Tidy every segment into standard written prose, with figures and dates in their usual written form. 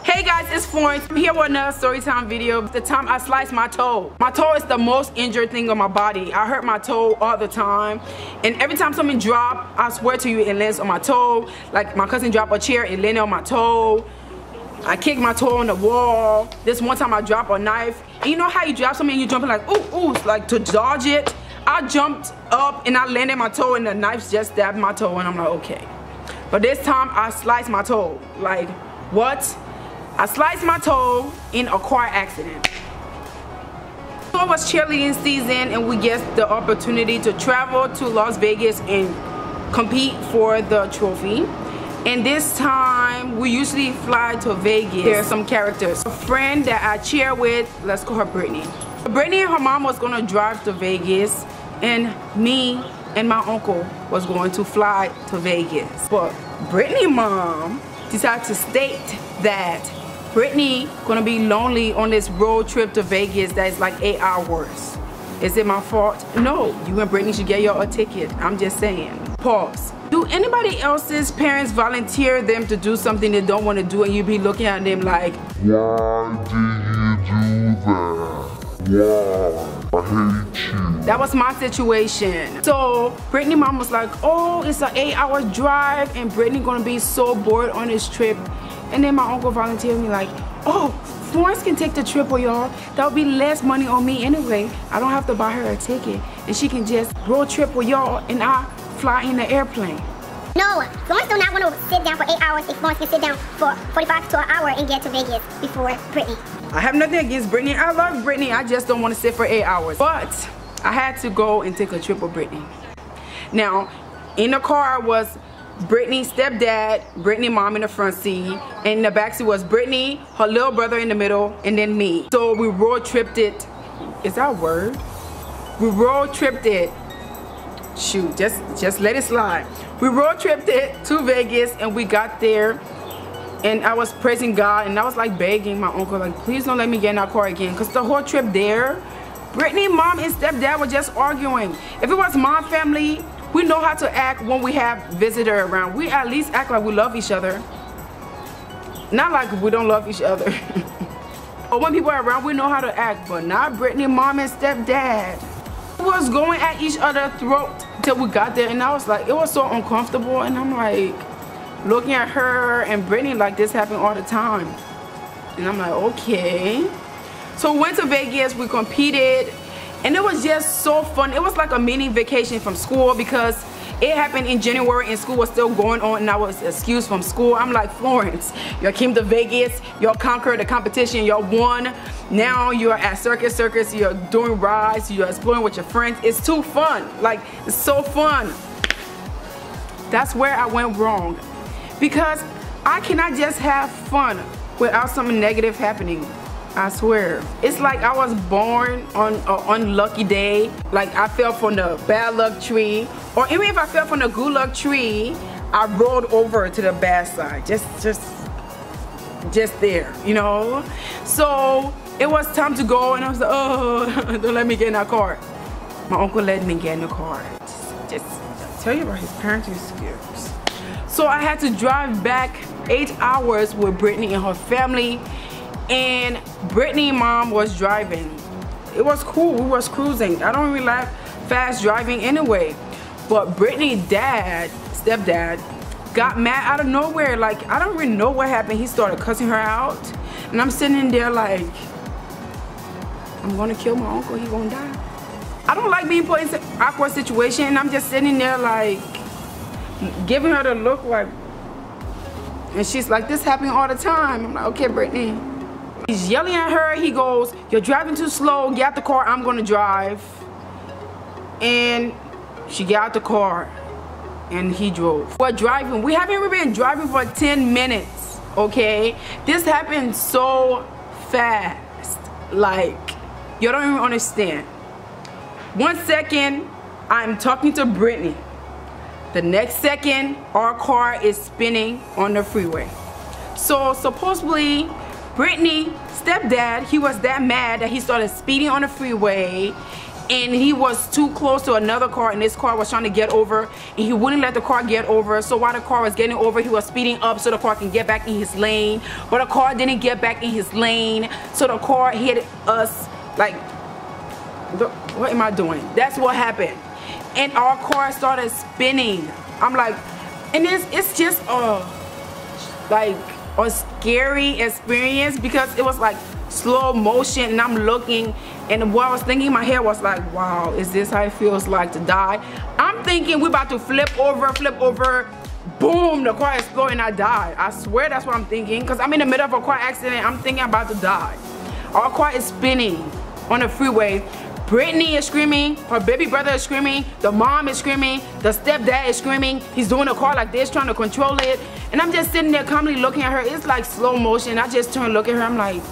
Hey guys, it's Florence. I'm here with another story time video. The time I sliced my toe. My toe is the most injured thing on my body. I hurt my toe all the time. And every time something drop, I swear to you, it lands on my toe. Like my cousin dropped a chair, it landed on my toe. I kicked my toe on the wall. This one time I dropped a knife. And you know how you drop something and you jumping like, ooh, like to dodge it? I jumped up and I landed my toe and the knife just stabbed my toe and I'm like, okay. But this time I sliced my toe. Like, what? I sliced my toe in a car accident. So it was cheerleading season and we get the opportunity to travel to Las Vegas and compete for the trophy. And this time we usually fly to Vegas. There are some characters. A friend that I cheer with, let's call her Brittany. Brittany and her mom was gonna drive to Vegas and me and my uncle was going to fly to Vegas. But Brittany's mom decided to state that Brittany gonna be lonely on this road trip to Vegas that is like 8 hours. Is it my fault? No, you and Brittany should get y'all a ticket. I'm just saying. Pause. Do anybody else's parents volunteer them to do something they don't want to do and you be looking at them like, why do you do that? Why? I hate you. That was my situation. So Brittany's mom was like, oh, it's an 8-hour drive and Brittany gonna be so bored on this trip. And then my uncle volunteered me like, oh, Florence can take the trip with y'all. That would be less money on me anyway. I don't have to buy her a ticket. And she can just road trip with y'all and I fly in the airplane. No, Florence do not want to sit down for 8 hours if Florence can sit down for 45 to an hour and get to Vegas before Brittany. I have nothing against Brittany. I love Brittany. I just don't want to sit for 8 hours. But I had to go and take a trip with Brittany. Now, in the car was Brittany's stepdad, Brittany's mom in the front seat, and in the back seat was Brittany, her little brother in the middle, and then me. So we road tripped it. Is that a word? We road tripped it. Shoot, just let it slide. We road tripped it to Vegas and we got there and I was praising God and I was like begging my uncle like, please don't let me get in that car again, because the whole trip there, Brittany's mom and stepdad were just arguing. If it was my family, we know how to act when we have visitors around. We at least act like we love each other. Not like we don't love each other. Or when people are around, we know how to act, but not Brittany's mom and stepdad. We was going at each other's throat till we got there and I was like, it was so uncomfortable and I'm like looking at her and Brittany like this happened all the time. And I'm like, okay. So we went to Vegas, we competed. And it was just so fun. It was like a mini vacation from school because it happened in January and school was still going on and I was excused from school. I'm like, Florence, you came to Vegas, you conquered the competition, you won. Now you're at Circus, you're doing rides, you're exploring with your friends. It's too fun. Like, it's so fun. That's where I went wrong. Because I cannot just have fun without something negative happening. I swear. It's like I was born on an unlucky day. Like I fell from the bad luck tree. Or even if I fell from the good luck tree, I rolled over to the bad side. Just there, you know? So it was time to go and I was like, oh, don't let me get in that car. My uncle let me get in the car. Just tell you about his parenting skills. So I had to drive back 8 hours with Brittany and her family. And Brittany's mom was driving. It was cool, we was cruising. I don't really like fast driving anyway. But Brittany's dad, stepdad, got mad out of nowhere. Like, I don't really know what happened. He started cussing her out. And I'm sitting in there like, I'm gonna kill my uncle, he gonna die. I don't like being put in an awkward situation and I'm just sitting there like, giving her the look like, and she's like, this happening all the time. I'm like, okay, Brittany. He's yelling at her. He goes, you're driving too slow. Get out the car. I'm going to drive. And she got out the car. And he drove. We're driving. We haven't even been driving for 10 minutes. Okay? This happened so fast. Like, you don't even understand. 1 second, I'm talking to Brittany. The next second, our car is spinning on the freeway. So supposedly, Brittany's stepdad, he was that mad that he started speeding on the freeway and he was too close to another car, and this car was trying to get over, and he wouldn't let the car get over. So while the car was getting over, he was speeding up so the car can get back in his lane, but the car didn't get back in his lane, so the car hit us. Like, what am I doing? That's what happened, and our car started spinning. I'm like, and it's just like a scary experience because it was like slow motion, and I'm looking, and what I was thinking in my head was like, wow, is this how it feels like to die? I'm thinking we're about to flip over, boom, the car exploded and I died. I swear that's what I'm thinking, because I'm in the middle of a car accident. I'm thinking I'm about to die. Our car is spinning on the freeway. Brittany is screaming, her baby brother is screaming, the mom is screaming, the stepdad is screaming. He's doing the car like this, trying to control it, and I'm just sitting there calmly looking at her. It's like slow motion. I just turn and look at her. I'm like,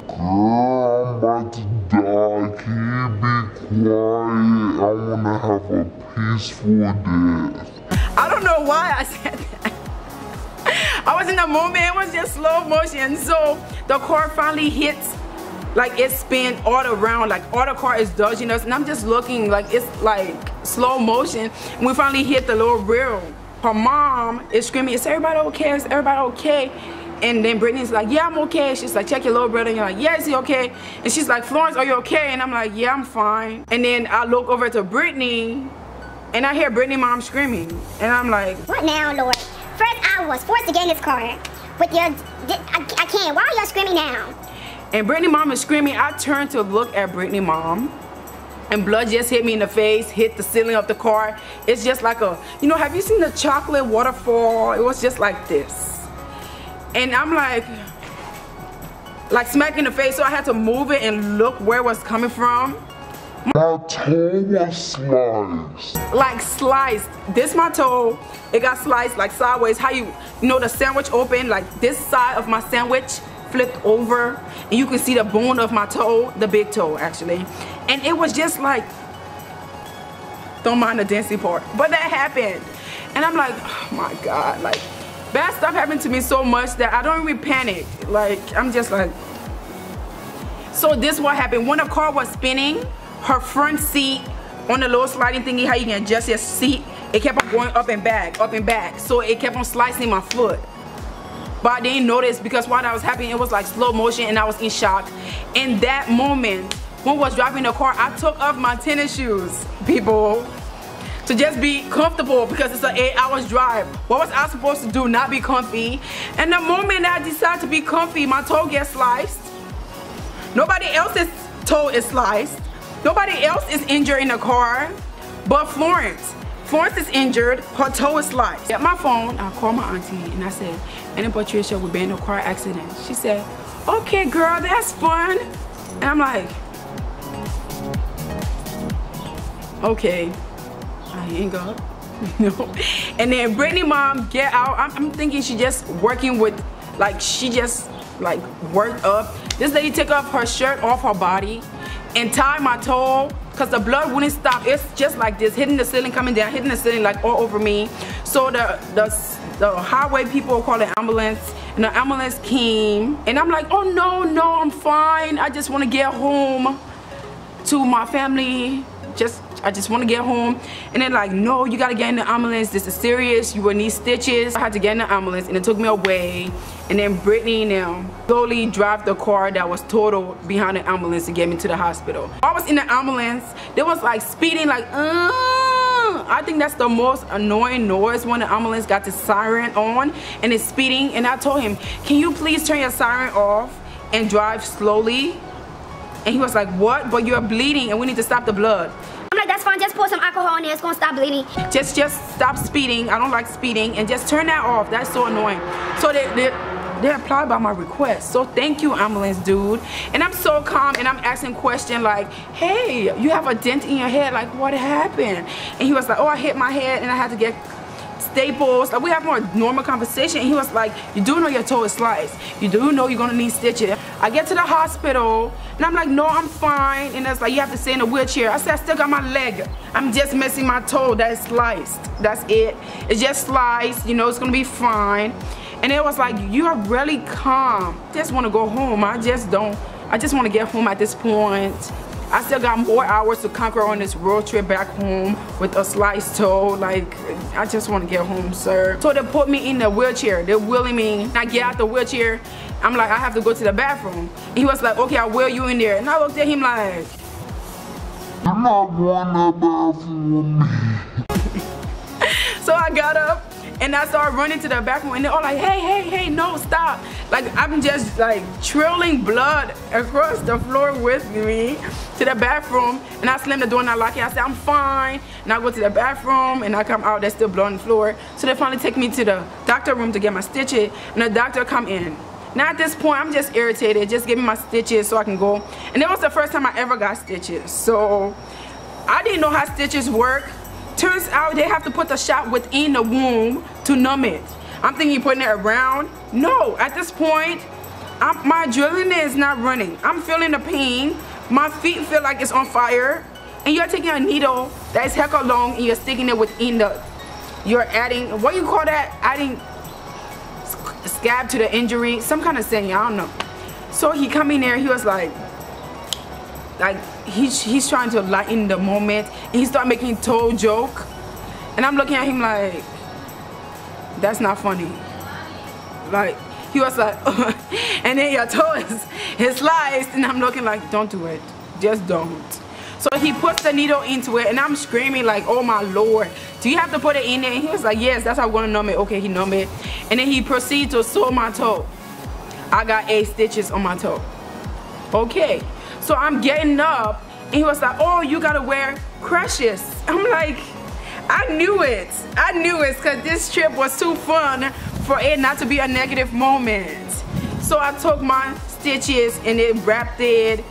girl, I'm about to die. Can you be quiet? I wanna have a peaceful death. I don't know why I said that. I was in the moment. It was just slow motion. So the car finally hits, like it spin all around, like all the car is dodging us, and I'm just looking like it's like slow motion, and we finally hit the little rail. Her mom is screaming, is everybody okay? Is everybody okay? And then Brittany's like, yeah, I'm okay. She's like, check your little brother. And you're like, yeah, is he okay? And she's like, Florence, are you okay? And I'm like, yeah, I'm fine. And then I look over to Brittany, and I hear Brittany mom screaming, and I'm like, what now, Lord? First I was forced to get in this car with your, I can't, why are you screaming now? And Brittany mom is screaming. I turned to look at Brittany mom, and blood just hit me in the face, hit the ceiling of the car. It's just like a, you know, have you seen the chocolate waterfall? It was just like this. And I'm like smacked in the face, so I had to move it and look where it was coming from. My toe was sliced. Like sliced. This my toe, it got sliced like sideways. How you know the sandwich open, like this side of my sandwich flipped over, and you can see the bone of my toe, the big toe actually. And it was just like, don't mind the dancing part, but that happened. And I'm like, oh my God, like bad stuff happened to me so much that I don't even panic. Like, I'm just like, so this what happened. When the car was spinning, her front seat on the little sliding thingy, how you can adjust your seat, it kept on going up and back. So it kept on slicing my foot. But I didn't notice because while that was happening, it was like slow motion, and I was in shock. In that moment, when I was driving the car, I took off my tennis shoes, people, to just be comfortable because it's an 8 hours drive. What was I supposed to do? Not be comfy? And the moment I decided to be comfy, my toe gets sliced. Nobody else's toe is sliced. Nobody else is injured in the car but Florence. Florence is injured, her toe is sliced. Get my phone, I called my auntie and I said, Anna Patricia, we've been in a car accident. She said, okay girl, that's fun. And I'm like, okay, I hang up. No. And then Brittany mom get out. I'm thinking she just working with, like she just like worked up. This lady took off her shirt off her body and tied my toe because the blood wouldn't stop. It's just like this, hitting the ceiling, coming down, hitting the ceiling like all over me. So the highway people called an ambulance, and the ambulance came, and I'm like, oh no, I'm fine. I just want to get home to my family. I just want to get home. And they're like, no, you gotta get in the ambulance. This is serious. You will need stitches. I had to get in the ambulance, and it took me away. And then Brittany now slowly drive the car that was totaled behind the ambulance to get me to the hospital. I was in the ambulance. They was like speeding, like, I think that's the most annoying noise when the ambulance got the siren on and it's speeding. And I told him, can you please turn your siren off and drive slowly? And he was like, what? But you're bleeding and we need to stop the blood. I'm like, that's fine, just pour some alcohol in there, it's gonna stop bleeding. Just stop speeding. I don't like speeding, and just turn that off. That's so annoying. So they applied by my request. So thank you, ambulance dude. And I'm so calm, and I'm asking questions like, hey, you have a dent in your head, like what happened? And he was like, oh, I hit my head and I had to get staples. Like, we have more normal conversation. And he was like, you do know your toe is sliced. You do know you're gonna need stitches. I get to the hospital and I'm like, no, I'm fine. And it's like, you have to stay in a wheelchair. I said, I still got my leg. I'm just missing my toe that is sliced. That's it. It's just sliced, you know, it's gonna be fine. And it was like, you are really calm. I just wanna go home. I just want to get home at this point. I still got more hours to conquer on this road trip back home with a sliced toe. Like, I just want to get home, sir. So they put me in the wheelchair. They're wheeling me. I get out the wheelchair. I'm like, I have to go to the bathroom. And he was like, okay, I'll wheel you in there. And I looked at him like, I'm not going to the bathroom. So I got up and I started running to the bathroom, and they're all like, hey, no, stop. Like, I'm just like trailing blood across the floor with me to the bathroom, and I slammed the door and I lock it. I said, I'm fine. And I go to the bathroom and I come out, there's still blood on the floor. So they finally take me to the doctor room to get my stitches, and the doctor come in. Now at this point, I'm just irritated. Just give me my stitches so I can go. And that was the first time I ever got stitches. So I didn't know how stitches work. Turns out they have to put the shot within the womb to numb it. I'm thinking putting it around. No, at this point, my adrenaline is not running. I'm feeling the pain. My feet feel like it's on fire. And you're taking a needle that is heck long and you're sticking it within the, you're adding, what do you call that? Adding scab to the injury, some kind of saying, I don't know. So he come in there, he was like he's trying to lighten the moment, and he started making toe joke, and I'm looking at him like, that's not funny. Like, he was like, and then your toe is sliced, and I'm looking like, don't do it, just don't. So he puts the needle into it, and I'm screaming like, oh my Lord, do you have to put it in there? And he was like, yes, that's how I'm gonna numb it. Okay, he numbed it, and then he proceeded to sew my toe. I got 8 stitches on my toe. Okay, so I'm getting up, and he was like, oh, you gotta wear crutches. I'm like, I knew it, because this trip was too fun for it not to be a negative moment. So I took my stitches and it wrapped it,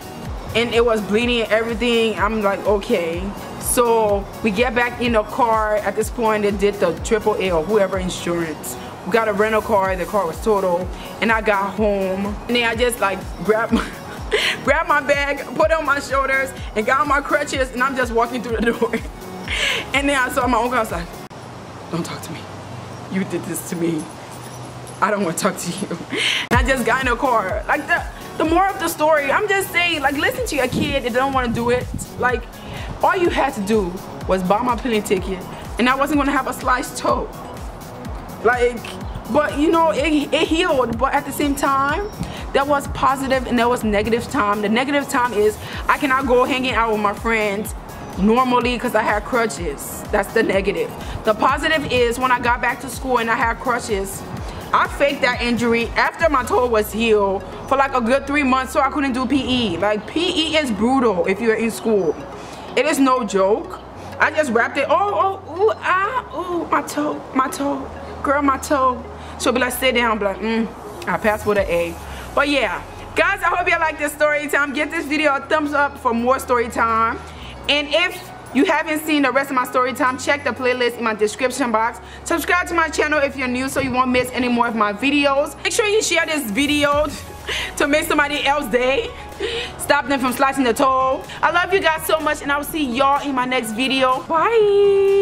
and it was bleeding and everything. I'm like, okay. So we get back in the car. At this point, they did the AAA or whoever insurance. We got a rental car, the car was total, and I got home, and then I just like grabbed my bag, put it on my shoulders, and got on my crutches, and I'm just walking through the door. And then I saw my uncle. I was like, don't talk to me. You did this to me. I don't want to talk to you. And I just got in the car. Like, the more of the story, I'm just saying, like, listen to your kid that don't want to do it. Like, all you had to do was buy my plane ticket, and I wasn't going to have a sliced toe. Like, but you know, it healed, but at the same time, there was positive and there was negative time. The negative time is I cannot go hanging out with my friends normally because I had crutches. That's the negative. The positive is when I got back to school and I had crutches, I faked that injury after my toe was healed for like a good 3 months, so I couldn't do PE. Like, PE is brutal if you're in school. It is no joke. I just wrapped it. Oh, my toe. Girl, my toe. She'll be like, sit down. Be like, I passed with an A. But yeah, guys, I hope you like this story time. Give this video a thumbs up for more story time. And if you haven't seen the rest of my story time, check the playlist in my description box. Subscribe to my channel if you're new so you won't miss any more of my videos. Make sure you share this video to make somebody else's day. Stop them from slicing the toe. I love you guys so much, and I will see y'all in my next video. Bye.